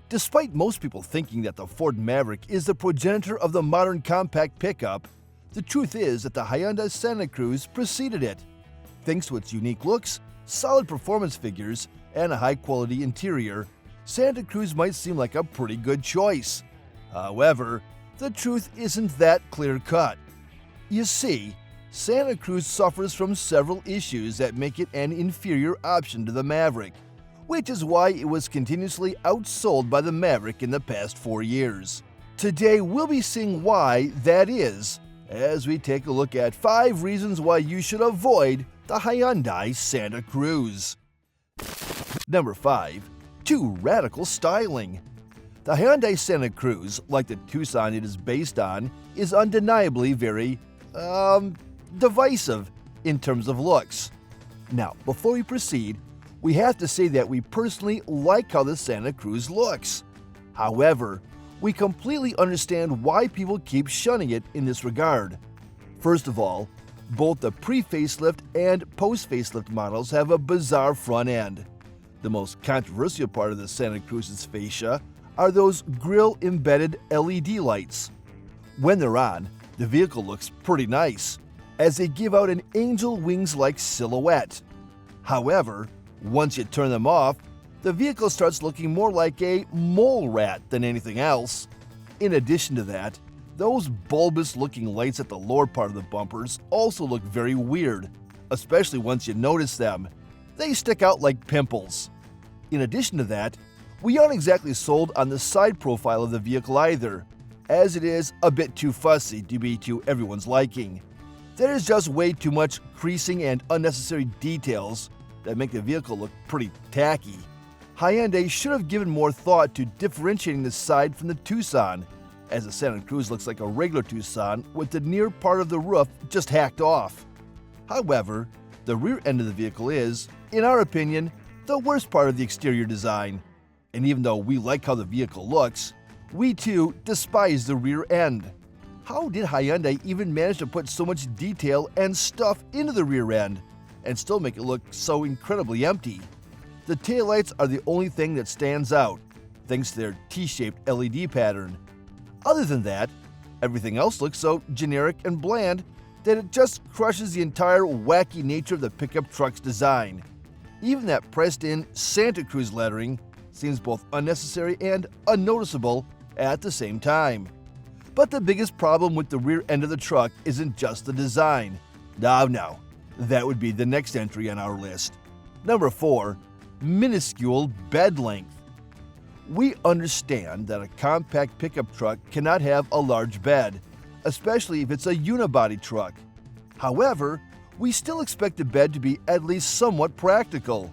Despite most people thinking that the Ford Maverick is the progenitor of the modern compact pickup, the truth is that the Hyundai Santa Cruz preceded it. Thanks to its unique looks, solid performance figures, and a high-quality interior, Santa Cruz might seem like a pretty good choice. However, the truth isn't that clear-cut. You see, Santa Cruz suffers from several issues that make it an inferior option to the Maverick, which is why it was continuously outsold by the Maverick in the past 4 years. Today, we'll be seeing why that is, as we take a look at 5 reasons why you should avoid the Hyundai Santa Cruz. Number 5. Too radical styling. The Hyundai Santa Cruz, like the Tucson it is based on, is undeniably very, divisive in terms of looks. Now, before we proceed, we have to say that we personally like how the Santa Cruz looks. However, we completely understand why people keep shunning it in this regard. First of all, both the pre-facelift and post-facelift models have a bizarre front end. The most controversial part of the Santa Cruz's fascia are those grille-embedded LED lights. When they're on, the vehicle looks pretty nice, as they give out an angel wings-like silhouette. However, once you turn them off, the vehicle starts looking more like a mole rat than anything else. In addition to that, those bulbous-looking lights at the lower part of the bumpers also look very weird, especially once you notice them. They stick out like pimples. In addition to that, we aren't exactly sold on the side profile of the vehicle either, as it is a bit too fussy to be to everyone's liking. There is just way too much creasing and unnecessary details that make the vehicle look pretty tacky. Hyundai should have given more thought to differentiating the side from the Tucson, as the Santa Cruz looks like a regular Tucson with the near part of the roof just hacked off. However, the rear end of the vehicle is, in our opinion, the worst part of the exterior design. And even though we like how the vehicle looks, we too despise the rear end. How did Hyundai even manage to put so much detail and stuff into the rear end and still make it look so incredibly empty? The taillights are the only thing that stands out, thanks to their T-shaped LED pattern. Other than that, everything else looks so generic and bland that it just crushes the entire wacky nature of the pickup truck's design. Even that pressed-in Santa Cruz lettering seems both unnecessary and unnoticeable at the same time. But the biggest problem with the rear end of the truck isn't just the design. No, that would be the next entry on our list. Number 4. Minuscule bed length. We understand that a compact pickup truck cannot have a large bed, especially if it's a unibody truck. However, we still expect the bed to be at least somewhat practical.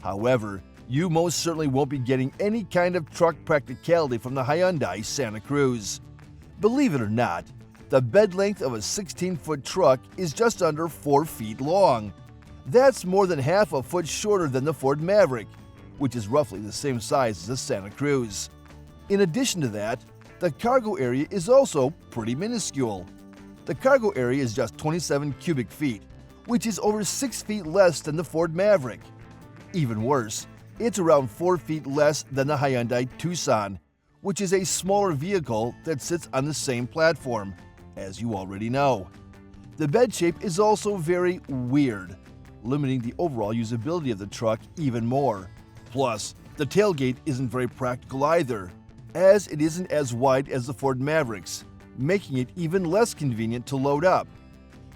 However, you most certainly won't be getting any kind of truck practicality from the Hyundai Santa Cruz. Believe it or not, the bed length of a 16-foot truck is just under 4 feet long. That's more than half a foot shorter than the Ford Maverick, which is roughly the same size as the Santa Cruz. In addition to that, the cargo area is also pretty minuscule. The cargo area is just 27 cubic feet, which is over 6 feet less than the Ford Maverick. Even worse, it's around 4 feet less than the Hyundai Tucson, which is a smaller vehicle that sits on the same platform, as you already know. The bed shape is also very weird, limiting the overall usability of the truck even more. Plus, the tailgate isn't very practical either, as it isn't as wide as the Ford Mavericks, making it even less convenient to load up.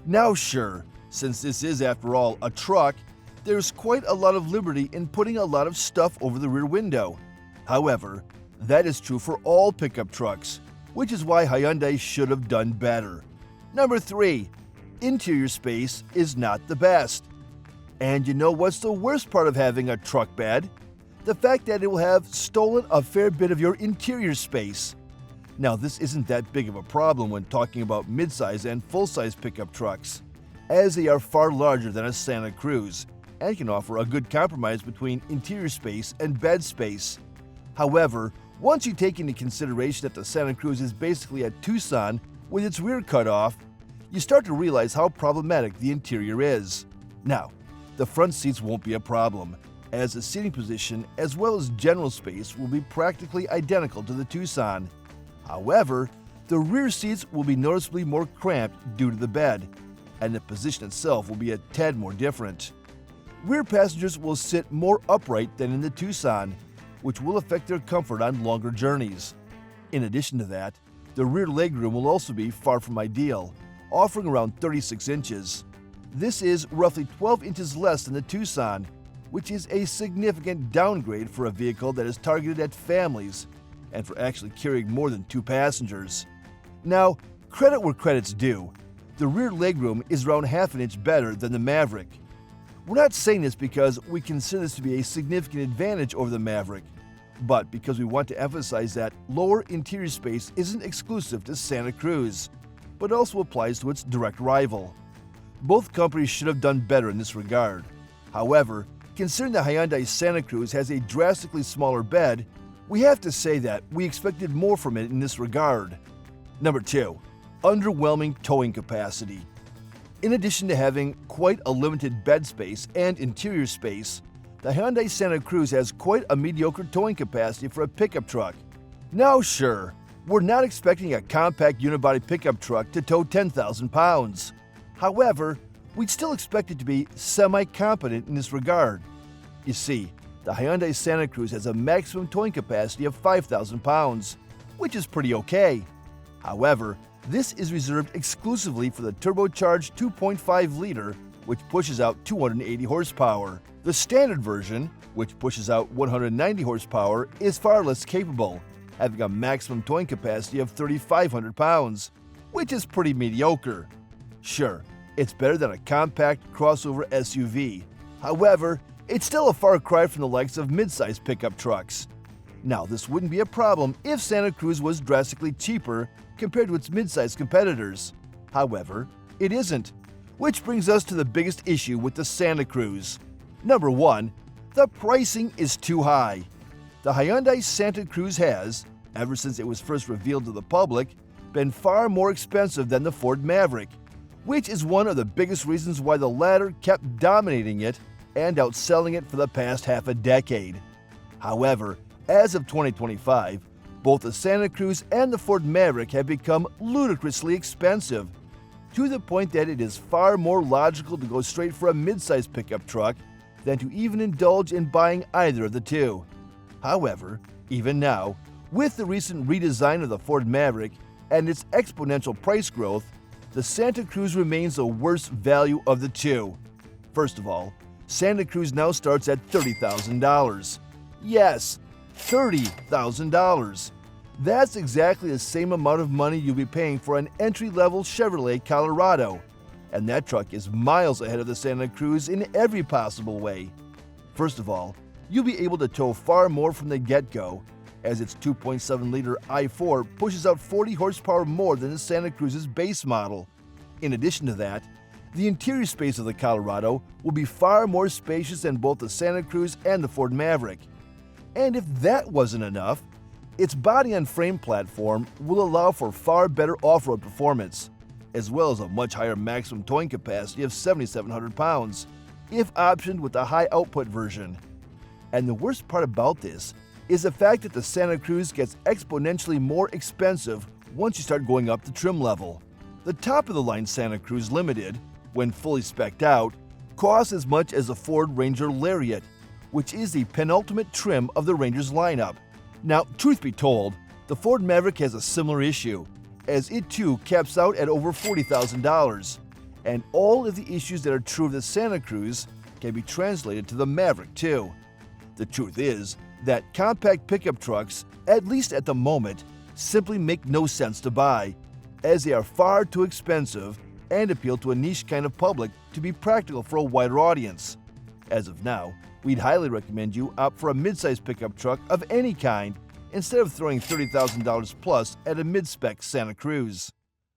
Now sure, since this is after all a truck, there's quite a lot of liberty in putting a lot of stuff over the rear window. However, that is true for all pickup trucks, which is why Hyundai should have done better. Number 3. Interior space is not the best. And you know what's the worst part of having a truck bed? The fact that it will have stolen a fair bit of your interior space. Now, this isn't that big of a problem when talking about midsize and full-size pickup trucks, as they are far larger than a Santa Cruz and can offer a good compromise between interior space and bed space. However, once you take into consideration that the Santa Cruz is basically a Tucson with its rear cut off, you start to realize how problematic the interior is. Now, the front seats won't be a problem, as the seating position as well as general space will be practically identical to the Tucson. However, the rear seats will be noticeably more cramped due to the bed, and the position itself will be a tad more different. Rear passengers will sit more upright than in the Tucson, which will affect their comfort on longer journeys. In addition to that, the rear legroom will also be far from ideal, offering around 36 inches. This is roughly 12 inches less than the Tucson, which is a significant downgrade for a vehicle that is targeted at families and for actually carrying more than 2 passengers. Now, credit where credit's due. The rear legroom is around half an inch better than the Maverick. We're not saying this because we consider this to be a significant advantage over the Maverick, but because we want to emphasize that lower interior space isn't exclusive to Santa Cruz, but also applies to its direct rival. Both companies should have done better in this regard. However, considering the Hyundai Santa Cruz has a drastically smaller bed, we have to say that we expected more from it in this regard. Number 2. Underwhelming towing capacity. In addition to having quite a limited bed space and interior space, the Hyundai Santa Cruz has quite a mediocre towing capacity for a pickup truck. Now sure, we're not expecting a compact unibody pickup truck to tow 10,000 pounds. However, we'd still expect it to be semi-competent in this regard. You see, the Hyundai Santa Cruz has a maximum towing capacity of 5,000 pounds, which is pretty okay. However, this is reserved exclusively for the turbocharged 2.5-liter, which pushes out 280 horsepower. The standard version, which pushes out 190 horsepower, is far less capable, having a maximum towing capacity of 3,500 pounds, which is pretty mediocre. Sure, it's better than a compact crossover SUV. However, it's still a far cry from the likes of mid-size pickup trucks. Now, this wouldn't be a problem if Santa Cruz was drastically cheaper compared to its mid-size competitors. However, it isn't, which brings us to the biggest issue with the Santa Cruz. Number 1, the pricing is too high. The Hyundai Santa Cruz has, ever since it was first revealed to the public, been far more expensive than the Ford Maverick, which is one of the biggest reasons why the latter kept dominating it and outselling it for the past half a decade. However, as of 2025, both the Santa Cruz and the Ford Maverick have become ludicrously expensive, to the point that it is far more logical to go straight for a mid-size pickup truck than to even indulge in buying either of the two. However, even now, with the recent redesign of the Ford Maverick and its exponential price growth, the Santa Cruz remains the worst value of the two. First of all, Santa Cruz now starts at $30,000. Yes, $30,000. That's exactly the same amount of money you'll be paying for an entry-level Chevrolet Colorado, and that truck is miles ahead of the Santa Cruz in every possible way. First of all, you'll be able to tow far more from the get-go, as its 2.7-liter i4 pushes out 40 horsepower more than the Santa Cruz's base model. In addition to that, the interior space of the Colorado will be far more spacious than both the Santa Cruz and the Ford Maverick. And if that wasn't enough, its body-on-frame platform will allow for far better off-road performance, as well as a much higher maximum towing capacity of 7,700 pounds, if optioned with the high-output version. And the worst part about this is the fact that the Santa Cruz gets exponentially more expensive once you start going up the trim level. The top-of-the-line Santa Cruz Limited, when fully spec'd out, costs as much as the Ford Ranger Lariat, which is the penultimate trim of the Ranger's lineup. Now, truth be told, the Ford Maverick has a similar issue, as it too caps out at over $40,000, and all of the issues that are true of the Santa Cruz can be translated to the Maverick too. The truth is that compact pickup trucks, at least at the moment, simply make no sense to buy, as they are far too expensive and appeal to a niche kind of public to be practical for a wider audience. As of now, we'd highly recommend you opt for a mid-size pickup truck of any kind instead of throwing $30,000 plus at a mid-spec Santa Cruz.